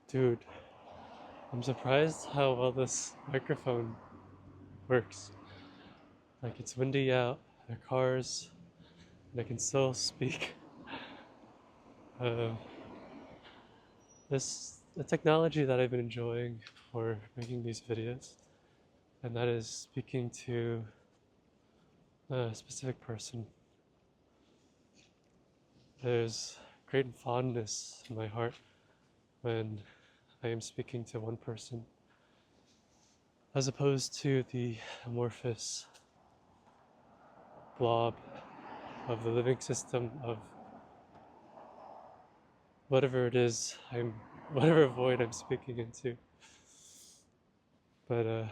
Dude, I'm surprised how well this microphone works. Like, it's windy out, there are cars, and I can still speak. Uh, this a technology that I've been enjoying for making these videos, and that is speaking to a specific person. There's great fondness in my heart when I am speaking to one person, as opposed to the amorphous blob of the living system of whatever it is whatever void I'm speaking into. But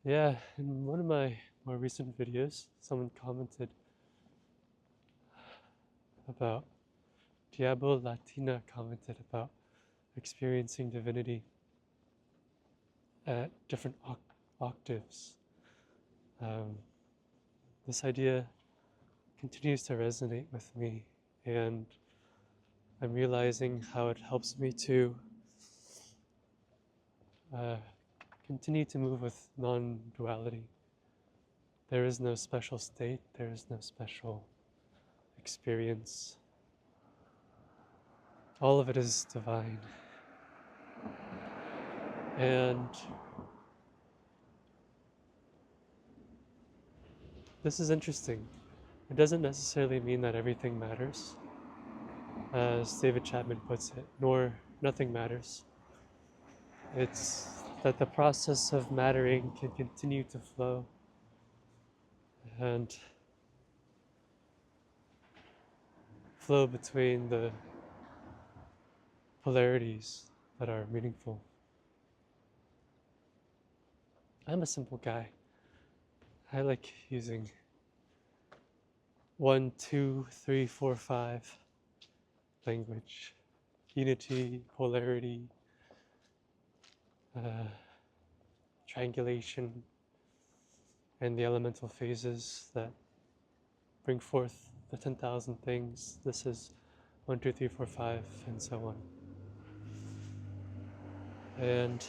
yeah, in one of my more recent videos, someone commented about Diablo Latina commented about experiencing divinity at different octaves. Um, this idea continues to resonate with me, and I'm realizing how it helps me to uh, continue to move with non-duality. There is no special state, there is no special experience. All of it is divine. And this is interesting. It doesn't necessarily mean that everything matters, as David Chapman puts it, nor nothing matters. It's that the process of mattering can continue to flow and flow between the polarities that are meaningful. I'm a simple guy. I like using 1, 2, 3, 4, 5 language. Unity, polarity, triangulation, and the elemental phases that bring forth the 10,000 things. This is 1, 2, 3, 4, 5, and so on. And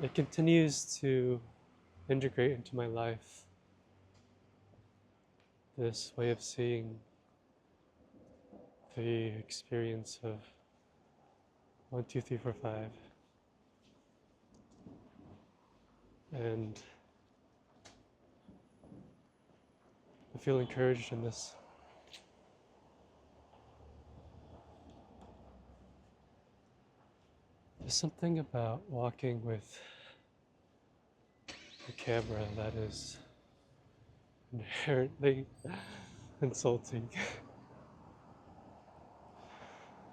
it continues to integrate into my life, this way of seeing the experience of 1, 2, 3, 4, 5. And I feel encouraged in this. There's something about walking with a camera that is inherently insulting.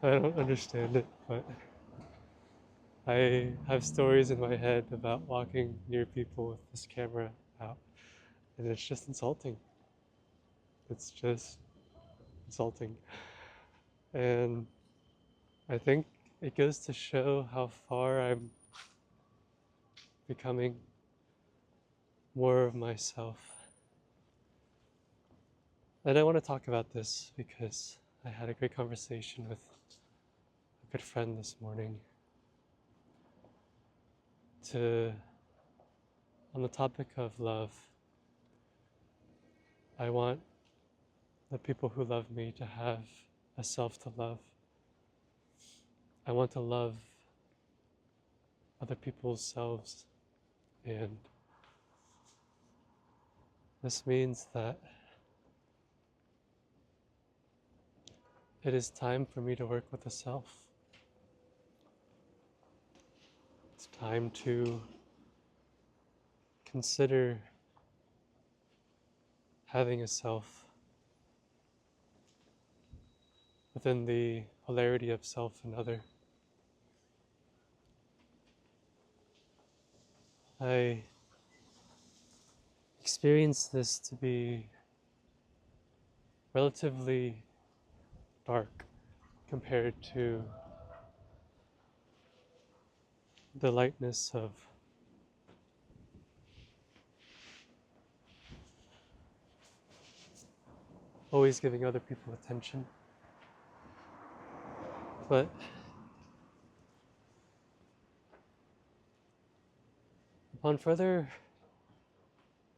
I don't understand it, but I have stories in my head about walking near people with this camera out, and it's just insulting. It's just insulting. And I think it goes to show how far I'm becoming more of myself. And I want to talk about this because I had a great conversation with a good friend this morning on the topic of love. I want the people who love me to have a self to love. I want to love other people's selves, and this means that it is time for me to work with the self. It's time to consider having a self within the polarity of self and other. I experience this to be relatively dark compared to the lightness of always giving other people attention. But upon further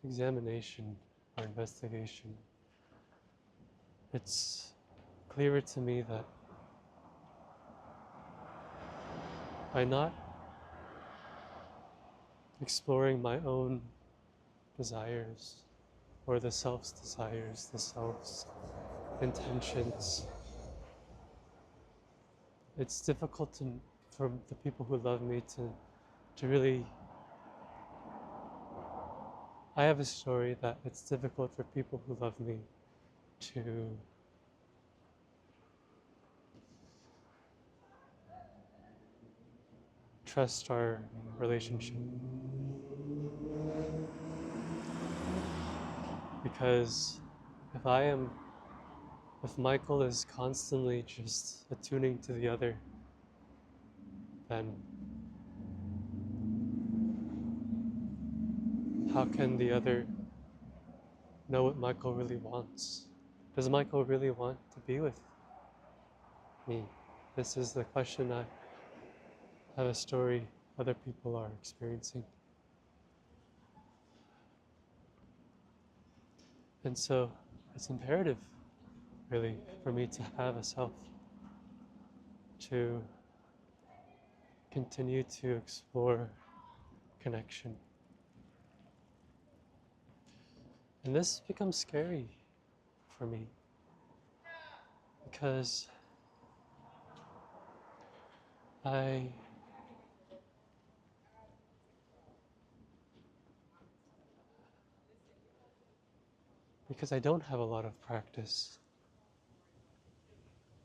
examination or investigation, it's clearer to me that by not exploring my own desires or the self's desires, the self's intentions, it's difficult for the people who love me to really. I have a story that it's difficult for people who love me to trust our relationship, because if Michael is constantly just attuning to the other, then how can the other know what Michael really wants? Does Michael really want to be with me? This is the question. I have a story other people are experiencing. And so it's imperative, really, for me to have a self, to continue to explore connection. And this becomes scary for me because I don't have a lot of practice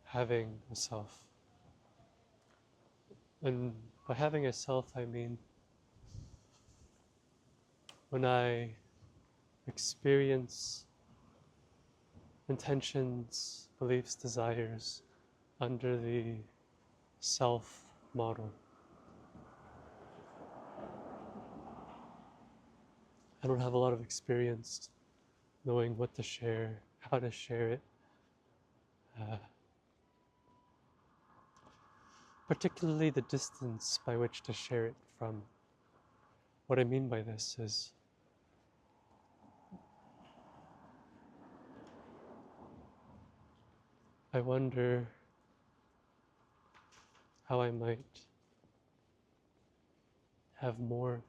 having a self. And by having a self, I mean when I experience intentions, beliefs, desires under the self model, I don't have a lot of experience knowing what to share, how to share it, particularly the distance by which to share it from. What I mean by this is I wonder how I might have more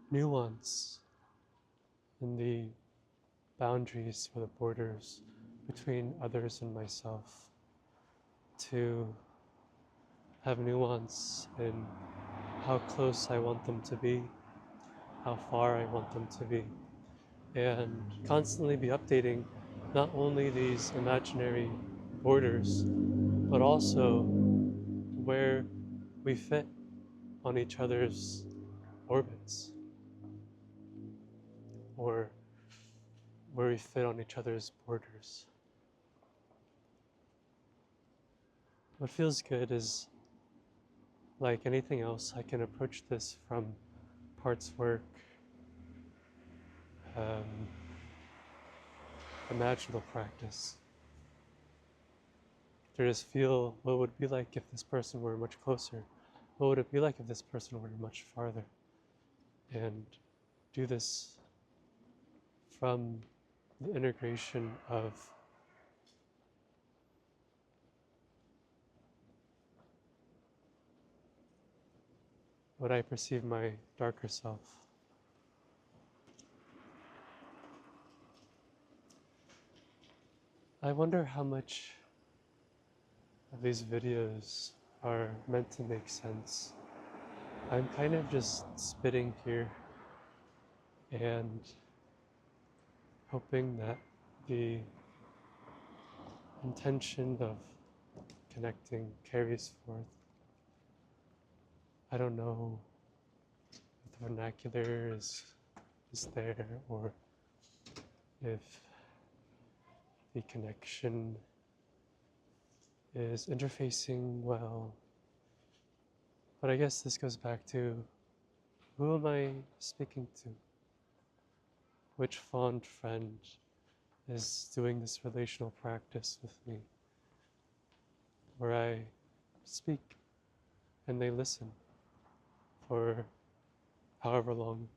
nuance in the boundaries or the borders between others and myself, to have nuance in how close I want them to be, how far I want them to be, and constantly be updating not only these imaginary borders, but also where we fit on each other's orbits, or where we fit on each other's borders. What feels good is, like anything else, I can approach this from parts work, imaginal practice, to just feel what would it be like if this person were much closer, what would it be like if this person were much farther, and do this from the integration of what I perceive my darker self. I wonder how much of these videos are meant to make sense. I'm kind of just spitting here and hoping that the intention of connecting carries forth. I don't know if the vernacular is there, or if the connection is interfacing well. But I guess this goes back to, who am I speaking to? Which fond friend is doing this relational practice with me, where I speak and they listen for however long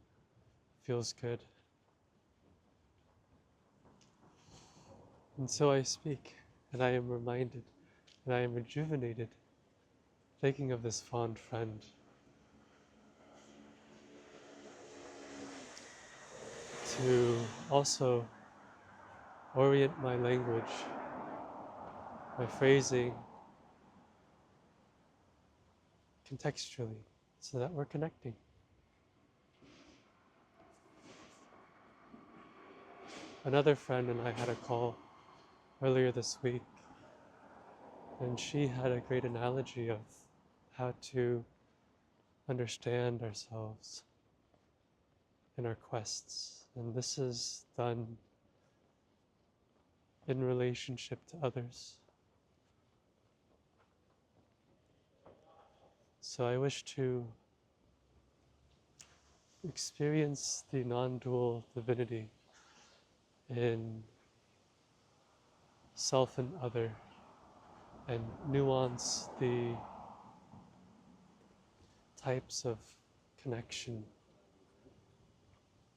feels good. And so I speak, and I am reminded, and I am rejuvenated, thinking of this fond friend, to also orient my language, my phrasing, contextually, so that we're connecting. Another friend and I had a call earlier this week, and she had a great analogy of how to understand ourselves in our quests. And this is done in relationship to others. So I wish to experience the non-dual divinity in self and other, and nuance the types of connection,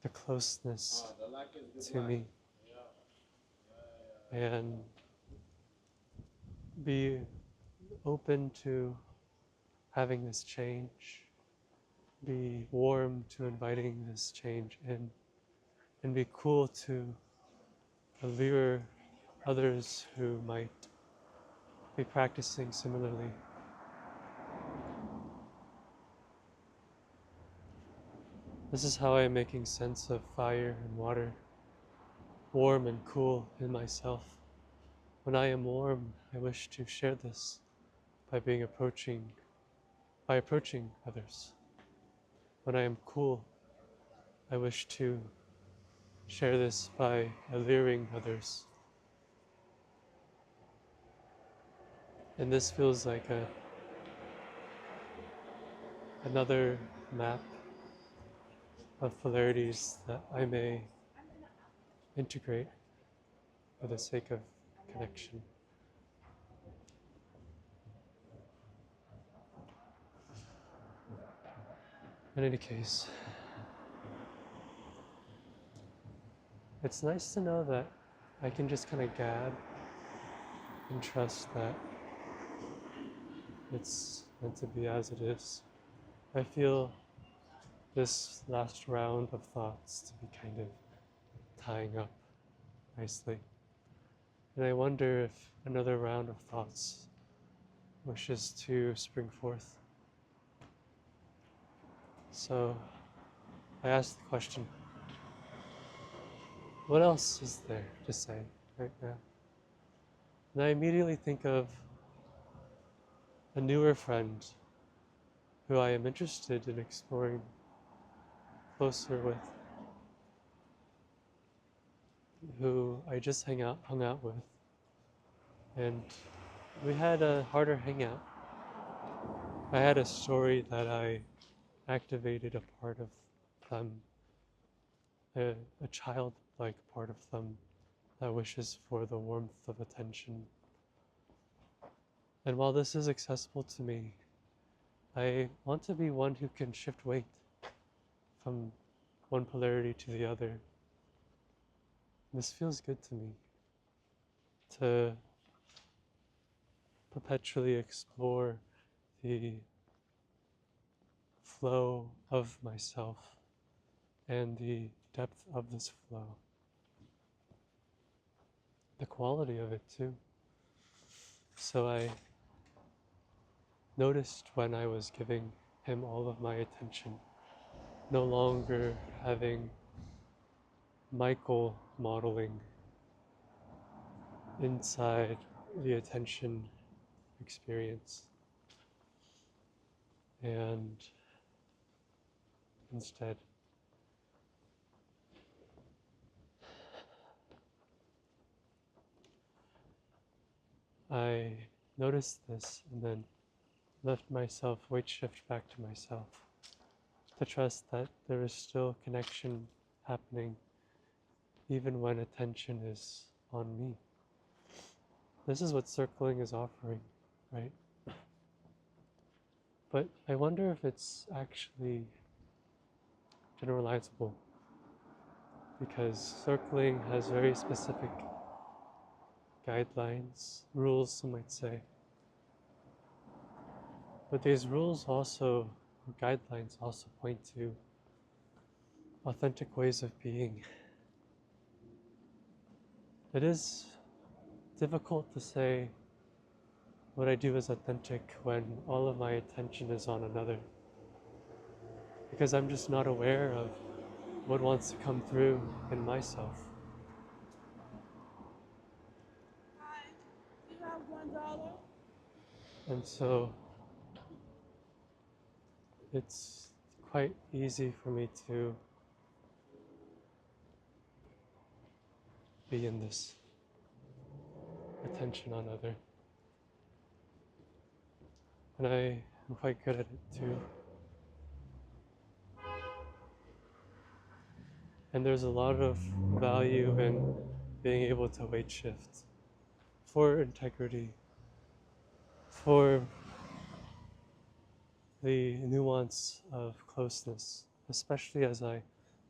the closeness to me, and be open to having this change, be warm to inviting this change in, and be cool to allure others who might be practicing similarly. This is how I am making sense of fire and water, warm and cool in myself. When I am warm, I wish to share this by approaching others. When I am cool, I wish to share this by alluring others. And this feels like another map of polarities that I may integrate for the sake of connection. In any case, it's nice to know that I can just kind of gab and trust that it's meant to be as it is. I feel this last round of thoughts to be kind of tying up nicely. And I wonder if another round of thoughts wishes to spring forth. So I asked the question, what else is there to say right now? And I immediately think of a newer friend who I am interested in exploring closer with, who I just hung out with. And we had a harder hangout. I had a story that I activated a part of them, a childlike part of them that wishes for the warmth of attention. And while this is accessible to me, I want to be one who can shift weight from one polarity to the other. This feels good to me, to perpetually explore the flow of myself and the depth of this flow, the quality of it too. So I noticed when I was giving him all of my attention, no longer having Michael modeling inside the attention experience, and instead I noticed this and then left myself weight shift back to myself, to trust that there is still connection happening even when attention is on me. This is what circling is offering, right? But I wonder if it's actually generalizable, because circling has very specific guidelines, rules, some might say. But these rules also, guidelines also point to authentic ways of being. It is difficult to say what I do is authentic when all of my attention is on another, because I'm just not aware of what wants to come through in myself. Hi, you have $1. And so it's quite easy for me to be in this attention on other. And I am quite good at it too. And there's a lot of value in being able to weight shift for integrity, for the nuance of closeness, especially as I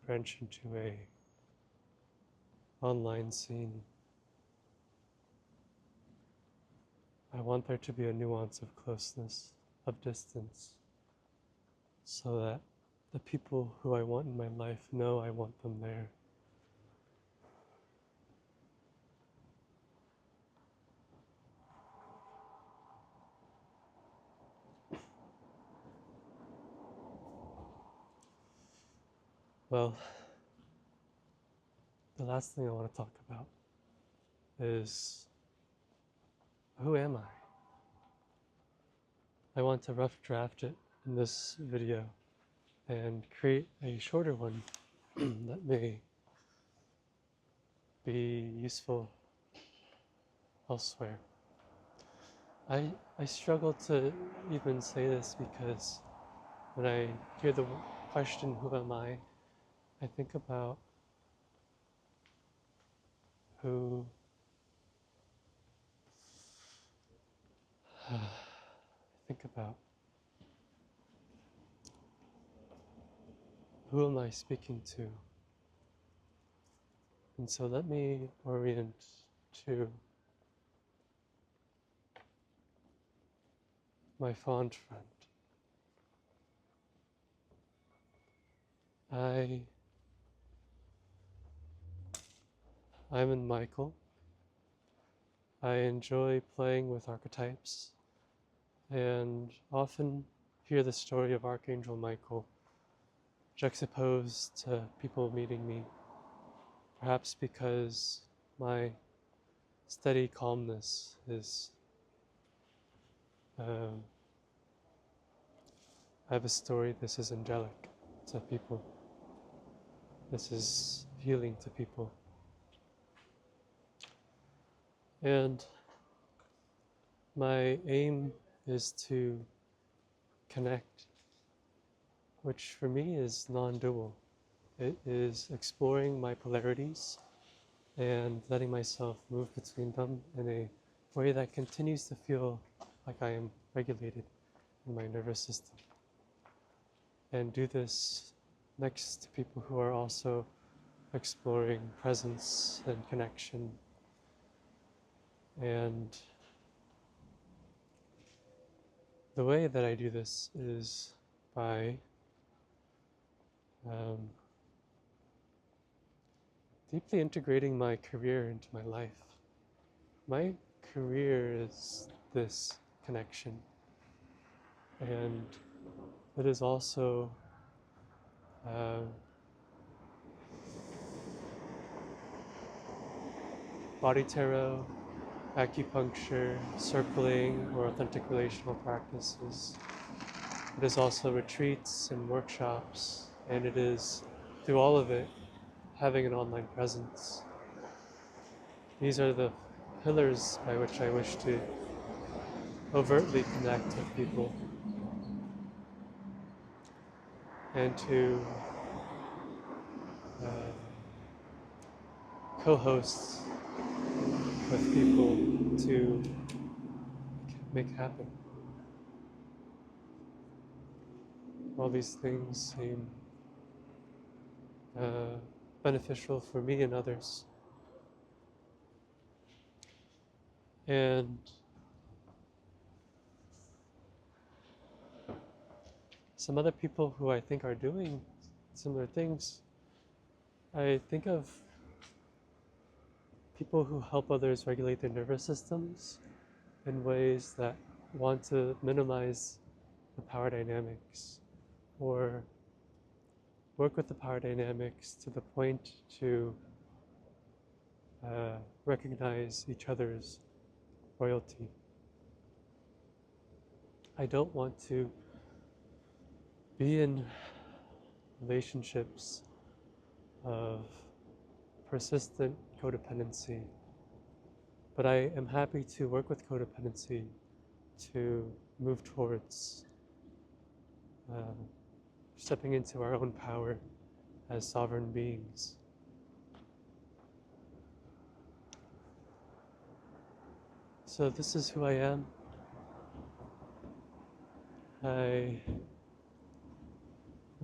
branch into a online scene. I want there to be a nuance of closeness, of distance, so that the people who I want in my life know I want them there. Well, the last thing I want to talk about is, who am I? I want to rough draft it in this video and create a shorter one that may be useful elsewhere. I struggle to even say this because when I hear the question, who am I think about who I think about who am I speaking to? And so let me orient to my fond friend. I'm in Michael. I enjoy playing with archetypes and often hear the story of Archangel Michael juxtaposed to people meeting me, perhaps because my steady calmness is, I have a story, this is angelic to people. This is healing to people. And my aim is to connect, which for me is non-dual. It is exploring my polarities and letting myself move between them in a way that continues to feel like I am regulated in my nervous system. And do this next to people who are also exploring presence and connection. And the way that I do this is by deeply integrating my career into my life. My career is this connection, and it is also body tarot, acupuncture, circling, or authentic relational practices. It is also retreats and workshops, and it is, through all of it, having an online presence. These are the pillars by which I wish to overtly connect with people and to co-hosts with people to make happen. All these things seem beneficial for me and others. And some other people who I think are doing similar things, I think of people who help others regulate their nervous systems in ways that want to minimize the power dynamics or work with the power dynamics to the point to recognize each other's royalty. I don't want to be in relationships of persistent codependency, but I am happy to work with codependency to move towards stepping into our own power as sovereign beings. So this is who I am. I'm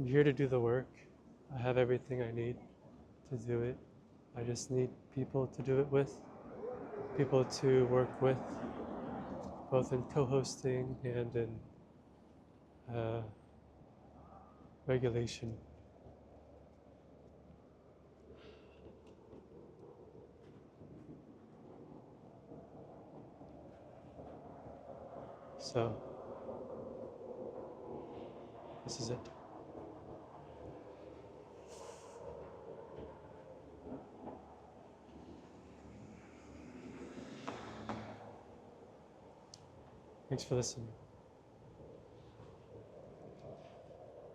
here to do the work. I have everything I need to do it. I just need people to do it with, people to work with, both in co-hosting and in regulation. So, this is it. Thanks for listening.